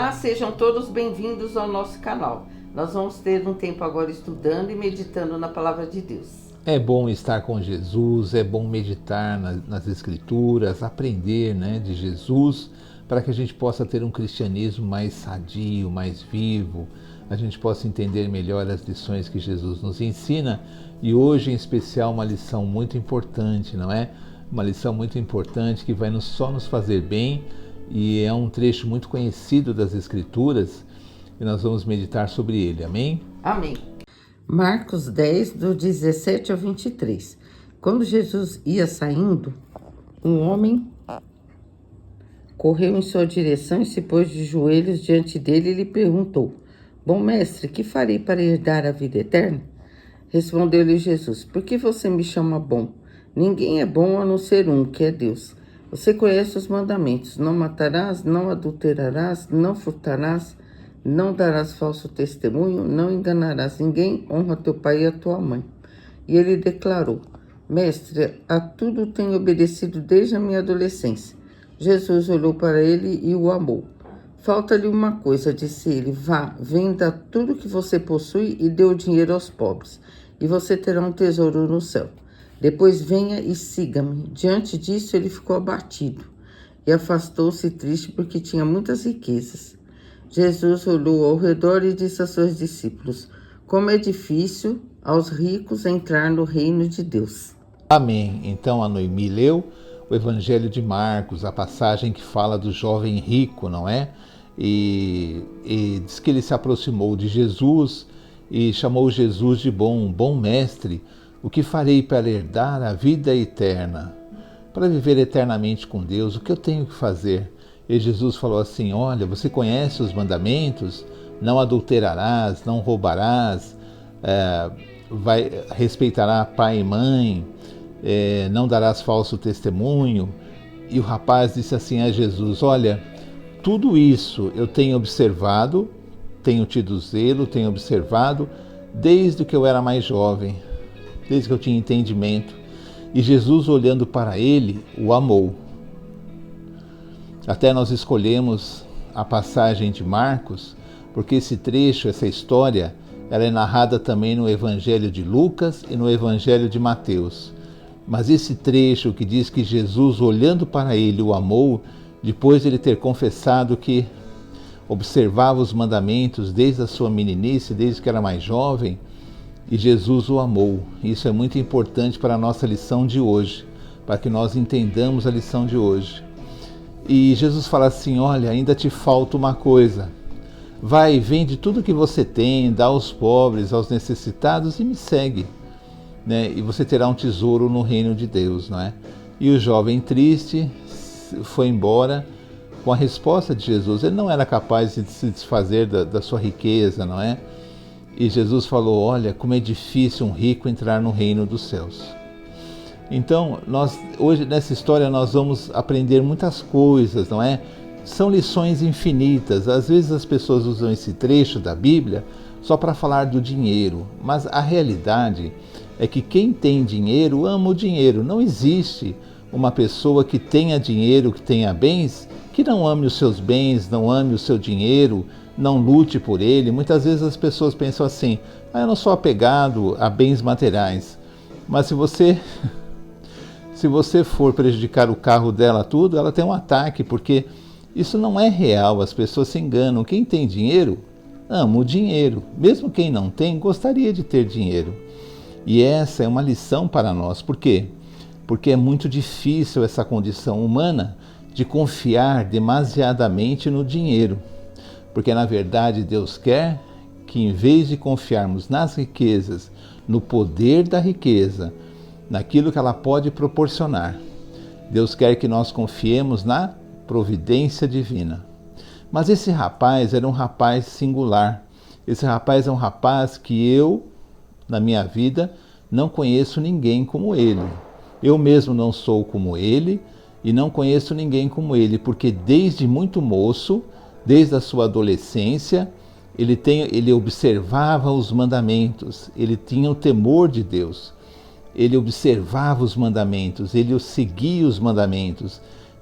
Olá, sejam todos bem-vindos ao nosso canal. Nós vamos ter um tempo agora estudando e meditando na Palavra de Deus. É bom estar com Jesus, é bom meditar nas Escrituras, aprender, de Jesus, para que a gente possa ter um cristianismo mais sadio, mais vivo, a gente possa entender melhor as lições que Jesus nos ensina. E hoje, em especial, uma lição muito importante, não é? Uma lição muito importante que vai só nos fazer bem, e é um trecho muito conhecido das Escrituras, e nós vamos meditar sobre ele, amém? Amém. Marcos 10, do 17 ao 23. Quando Jesus ia saindo, um homem correu em sua direção e se pôs de joelhos diante dele e lhe perguntou: Bom mestre, que farei para herdar a vida eterna? Respondeu-lhe Jesus: Por que você me chama bom? Ninguém é bom a não ser um, que é Deus. Você conhece os mandamentos: não matarás, não adulterarás, não furtarás, não darás falso testemunho, não enganarás ninguém, honra teu pai e a tua mãe. E ele declarou: Mestre, a tudo tenho obedecido desde a minha adolescência. Jesus olhou para ele e o amou. Falta-lhe uma coisa, disse ele: vá, venda tudo que você possui e dê o dinheiro aos pobres, e você terá um tesouro no céu. Depois venha e siga-me. Diante disso ele ficou abatido e afastou-se triste porque tinha muitas riquezas. Jesus olhou ao redor e disse a seus discípulos: Como é difícil aos ricos entrar no reino de Deus. Amém. Então a Noemi leu o Evangelho de Marcos, a passagem que fala do jovem rico, não é? E diz que ele se aproximou de Jesus e chamou Jesus de bom mestre. O que farei para herdar a vida eterna? Para viver eternamente com Deus, o que eu tenho que fazer? E Jesus falou assim: olha, você conhece os mandamentos? Não adulterarás, não roubarás, respeitará pai e mãe, não darás falso testemunho. E o rapaz disse assim a Jesus: olha, tudo isso eu tenho observado, tenho tido zelo, tenho observado desde que eu era mais jovem, desde que eu tinha entendimento. E Jesus, olhando para ele, o amou. Até nós escolhemos a passagem de Marcos, porque esse trecho, essa história, ela é narrada também no Evangelho de Lucas e no Evangelho de Mateus. Mas esse trecho que diz que Jesus, olhando para ele, o amou, depois de ele ter confessado que observava os mandamentos desde a sua meninice, desde que era mais jovem, e Jesus o amou. Isso é muito importante para a nossa lição de hoje, para que nós entendamos a lição de hoje. E Jesus fala assim: olha, ainda te falta uma coisa. Vai, vende tudo que você tem, dá aos pobres, aos necessitados e me segue. E você terá um tesouro no reino de Deus, não é? E o jovem triste foi embora com a resposta de Jesus. Ele não era capaz de se desfazer da sua riqueza, não é? E Jesus falou: olha, como é difícil um rico entrar no reino dos céus. Então, hoje nessa história nós vamos aprender muitas coisas, não é? São lições infinitas. Às vezes as pessoas usam esse trecho da Bíblia só para falar do dinheiro, mas a realidade é que quem tem dinheiro ama o dinheiro. Não existe uma pessoa que tenha dinheiro, que tenha bens, que não ame os seus bens, não ame o seu dinheiro, não lute por ele. Muitas vezes as pessoas pensam assim: eu não sou apegado a bens materiais. Mas se você for prejudicar o carro dela, tudo, ela tem um ataque, porque isso não é real, as pessoas se enganam. Quem tem dinheiro, ama o dinheiro. Mesmo quem não tem, gostaria de ter dinheiro. E essa é uma lição para nós. Por quê? Porque é muito difícil essa condição humana de confiar demasiadamente no dinheiro. Porque, na verdade, Deus quer que, em vez de confiarmos nas riquezas, no poder da riqueza, naquilo que ela pode proporcionar, Deus quer que nós confiemos na providência divina. Mas esse rapaz era um rapaz singular. Esse rapaz é um rapaz que eu, na minha vida, não conheço ninguém como ele. Eu mesmo não sou como ele e não conheço ninguém como ele, porque desde muito moço, desde a sua adolescência, ele observava os mandamentos, ele tinha o temor de Deus, ele observava os mandamentos, ele seguia os mandamentos,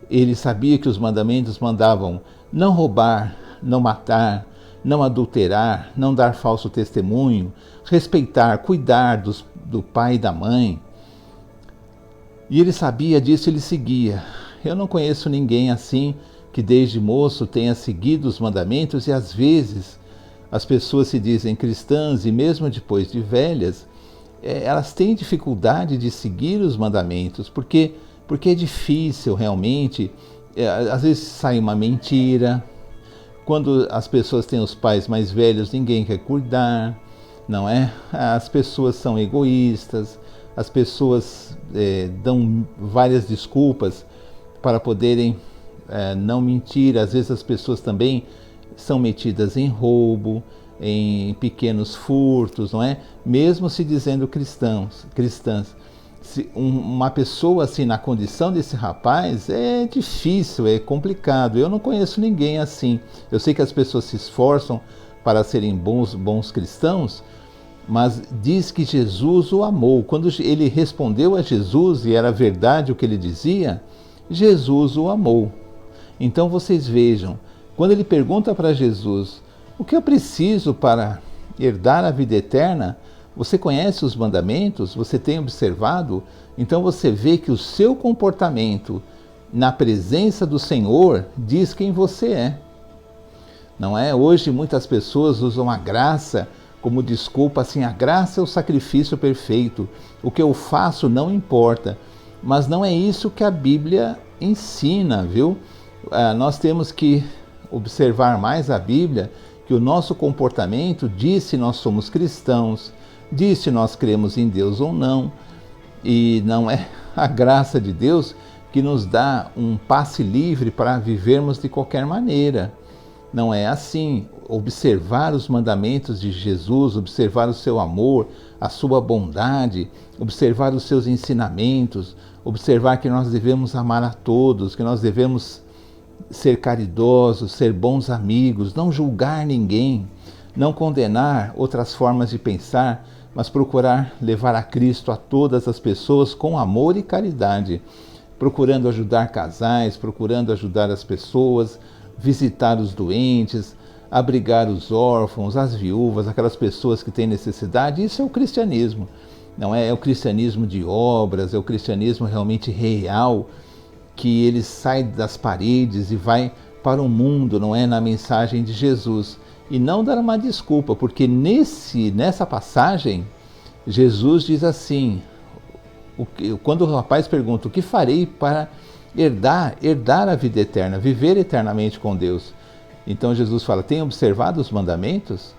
ele sabia que os mandamentos mandavam não roubar, não matar, não adulterar, não dar falso testemunho, respeitar, cuidar do pai e da mãe. E ele sabia disso, ele seguia. Eu não conheço ninguém assim que desde moço tenha seguido os mandamentos, e às vezes as pessoas se dizem cristãs e mesmo depois de velhas, elas têm dificuldade de seguir os mandamentos, porque é difícil realmente, às vezes sai uma mentira. Quando as pessoas têm os pais mais velhos, ninguém quer cuidar, não é? As pessoas são egoístas, as pessoas dão várias desculpas para poderem não mentir. Às vezes as pessoas também são metidas em roubo, em pequenos furtos, não é? Mesmo se dizendo cristãs. Uma pessoa assim na condição desse rapaz é difícil, é complicado. Eu não conheço ninguém assim. Eu sei que as pessoas se esforçam para serem bons cristãos, mas diz que Jesus o amou. Quando ele respondeu a Jesus, e era verdade o que ele dizia, Jesus o amou. Então vocês vejam, quando ele pergunta para Jesus, o que eu preciso para herdar a vida eterna? Você conhece os mandamentos? Você tem observado? Então você vê que o seu comportamento na presença do Senhor diz quem você é. Não é? Hoje muitas pessoas usam a graça como desculpa, assim, a graça é o sacrifício perfeito. O que eu faço não importa. Mas não é isso que a Bíblia ensina, viu? Nós temos que observar mais a Bíblia, que o nosso comportamento diz se nós somos cristãos, diz se nós cremos em Deus ou não. E não é a graça de Deus que nos dá um passe livre para vivermos de qualquer maneira. Não é assim. Observar os mandamentos de Jesus, observar o seu amor, a sua bondade, observar os seus ensinamentos, observar que nós devemos amar a todos, que nós devemos ser caridosos, ser bons amigos, não julgar ninguém, não condenar outras formas de pensar, mas procurar levar a Cristo a todas as pessoas com amor e caridade, procurando ajudar casais, procurando ajudar as pessoas, visitar os doentes, abrigar os órfãos, as viúvas, aquelas pessoas que têm necessidade. Isso é o cristianismo, não é? É o cristianismo de obras, é o cristianismo realmente real, que ele sai das paredes e vai para o mundo, não é? Na mensagem de Jesus. E não dar uma desculpa, porque nessa passagem, Jesus diz assim, quando o rapaz pergunta, o que farei para herdar a vida eterna, viver eternamente com Deus? Então Jesus fala, tem observado os mandamentos?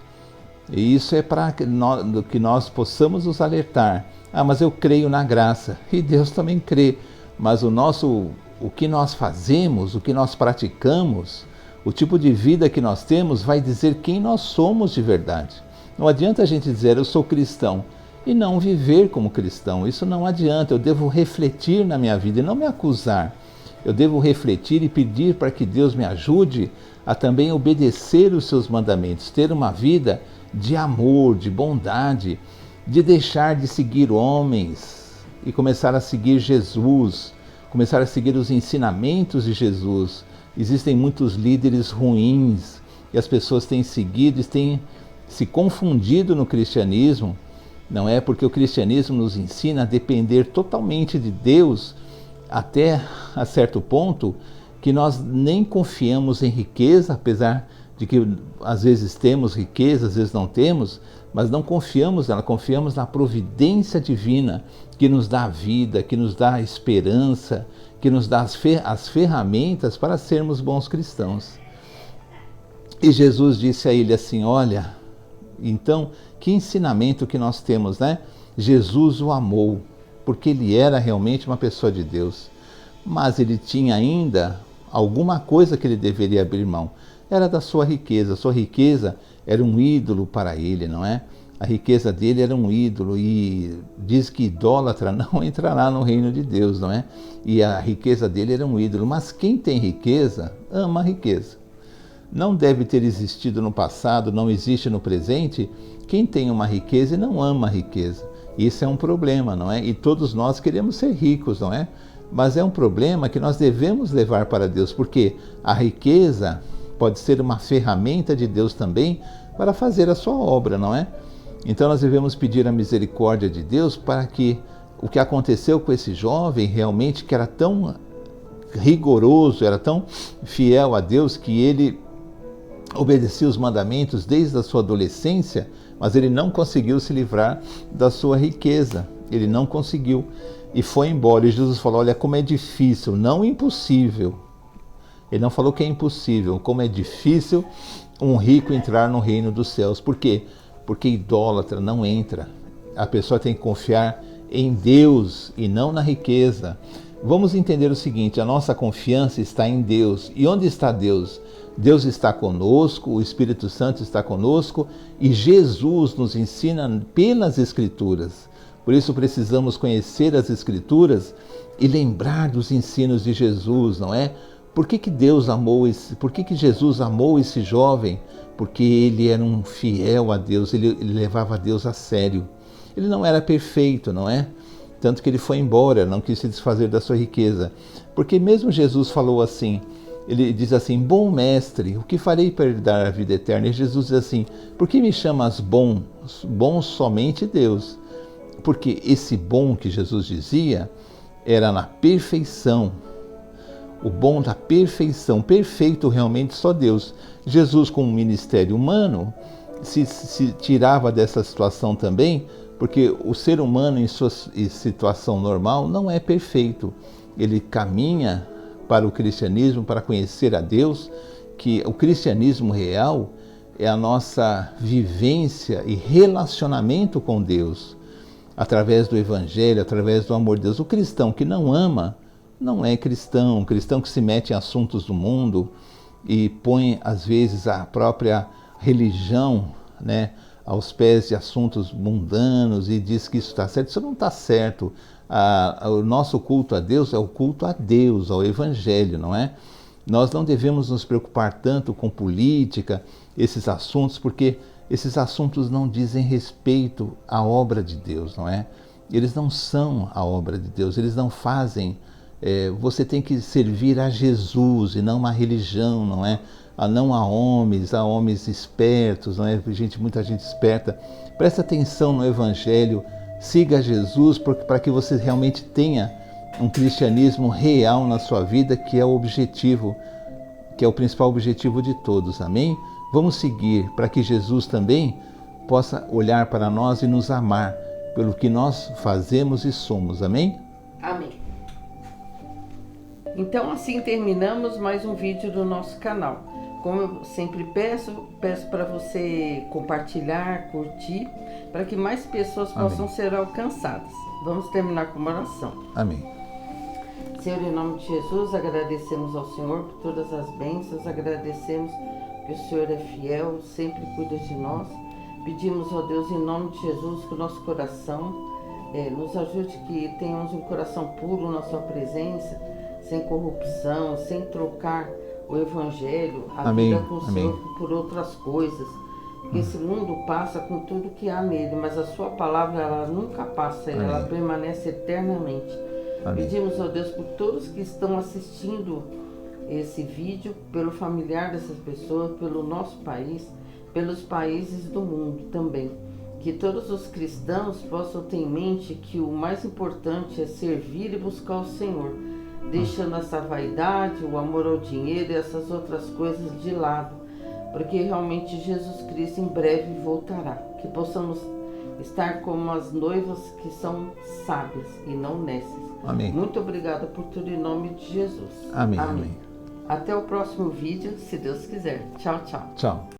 E isso é para que nós possamos nos alertar. Mas eu creio na graça, e Deus também crê, mas o que nós fazemos, o que nós praticamos, o tipo de vida que nós temos vai dizer quem nós somos de verdade. Não adianta a gente dizer eu sou cristão e não viver como cristão. Isso não adianta. Eu devo refletir na minha vida e não me acusar. Eu devo refletir e pedir para que Deus me ajude a também obedecer os seus mandamentos, ter uma vida de amor, de bondade, de deixar de seguir homens e começar a seguir Jesus, começar a seguir os ensinamentos de Jesus. Existem muitos líderes ruins e as pessoas têm seguido e têm se confundido no cristianismo, não é? Porque o cristianismo nos ensina a depender totalmente de Deus, até a certo ponto que nós nem confiamos em riqueza, apesar de que às vezes temos riqueza, às vezes não temos, mas não confiamos nela, confiamos na providência divina que nos dá a vida, que nos dá a esperança, que nos dá as ferramentas para sermos bons cristãos. E Jesus disse a ele assim, olha, então que ensinamento que nós temos, né? Jesus o amou, porque ele era realmente uma pessoa de Deus, mas ele tinha ainda alguma coisa que ele deveria abrir mão. Era da sua riqueza. Sua riqueza era um ídolo para ele, não é? A riqueza dele era um ídolo e diz que idólatra não entrará no reino de Deus, não é? E a riqueza dele era um ídolo. Mas quem tem riqueza, ama a riqueza. Não deve ter existido no passado, não existe no presente, quem tem uma riqueza e não ama a riqueza. Isso é um problema, não é? E todos nós queremos ser ricos, não é? Mas é um problema que nós devemos levar para Deus, porque a riqueza pode ser uma ferramenta de Deus também para fazer a sua obra, não é? Então nós devemos pedir a misericórdia de Deus para que o que aconteceu com esse jovem realmente, que era tão rigoroso, era tão fiel a Deus, que ele obedecia os mandamentos desde a sua adolescência, mas ele não conseguiu se livrar da sua riqueza, ele não conseguiu e foi embora. E Jesus falou: olha como é difícil, não impossível, ele não falou que é impossível, como é difícil um rico entrar no reino dos céus. Por quê? Porque idólatra não entra. A pessoa tem que confiar em Deus e não na riqueza. Vamos entender o seguinte: a nossa confiança está em Deus. E onde está Deus? Deus está conosco, o Espírito Santo está conosco e Jesus nos ensina pelas Escrituras. Por isso precisamos conhecer as Escrituras e lembrar dos ensinos de Jesus, não é? Por que Deus amou por que Jesus amou esse jovem? Porque ele era um fiel a Deus, ele levava a Deus a sério. Ele não era perfeito, não é? Tanto que ele foi embora, não quis se desfazer da sua riqueza. Porque mesmo Jesus falou assim, ele diz assim: bom mestre, o que farei para herdar a vida eterna? E Jesus diz assim: por que me chamas bom? Bom somente Deus. Porque esse bom que Jesus dizia era na perfeição. O bom da perfeição, perfeito realmente só Deus. Jesus, como ministério humano, se tirava dessa situação também, porque o ser humano em sua situação normal não é perfeito. Ele caminha para o cristianismo, para conhecer a Deus, que o cristianismo real é a nossa vivência e relacionamento com Deus, através do Evangelho, através do amor de Deus. O cristão que não ama, não é cristão. Um cristão que se mete em assuntos do mundo e põe, às vezes, a própria religião, né, aos pés de assuntos mundanos e diz que isso está certo. Isso não está certo. O nosso culto a Deus é o culto a Deus, ao Evangelho, não é? Nós não devemos nos preocupar tanto com política, esses assuntos, porque esses assuntos não dizem respeito à obra de Deus, não é? Eles não são a obra de Deus, eles não fazem. Você tem que servir a Jesus e não uma religião, não é? Não a homens espertos, não é? Muita gente esperta. Presta atenção no Evangelho, siga Jesus para que você realmente tenha um cristianismo real na sua vida, que é o objetivo, que é o principal objetivo de todos, amém? Vamos seguir para que Jesus também possa olhar para nós e nos amar pelo que nós fazemos e somos, amém? Amém. Então assim terminamos mais um vídeo do nosso canal. Como eu sempre peço para você compartilhar, curtir, para que mais pessoas possam ser alcançadas. Vamos terminar com uma oração. Amém. Senhor, em nome de Jesus, agradecemos ao Senhor por todas as bênçãos, agradecemos que o Senhor é fiel, sempre cuida de nós. Pedimos, ó Deus, em nome de Jesus, que o nosso coração nos ajude, que tenhamos um coração puro na sua presença, sem corrupção, sem trocar o Evangelho, a vida com o Senhor por outras coisas. Que esse mundo passa com tudo que há nele, mas a sua palavra, ela nunca passa, ela permanece eternamente. Amém. Pedimos, ó Deus, por todos que estão assistindo esse vídeo, pelo familiar dessas pessoas, pelo nosso país, pelos países do mundo também. Que todos os cristãos possam ter em mente que o mais importante é servir e buscar o Senhor, deixando essa vaidade, o amor ao dinheiro e essas outras coisas de lado, porque realmente Jesus Cristo em breve voltará. Que possamos estar como as noivas que são sábias e não nécias. Amém. Muito obrigada por tudo em nome de Jesus. Amém. Amém. Até o próximo vídeo, se Deus quiser. Tchau, tchau. Tchau.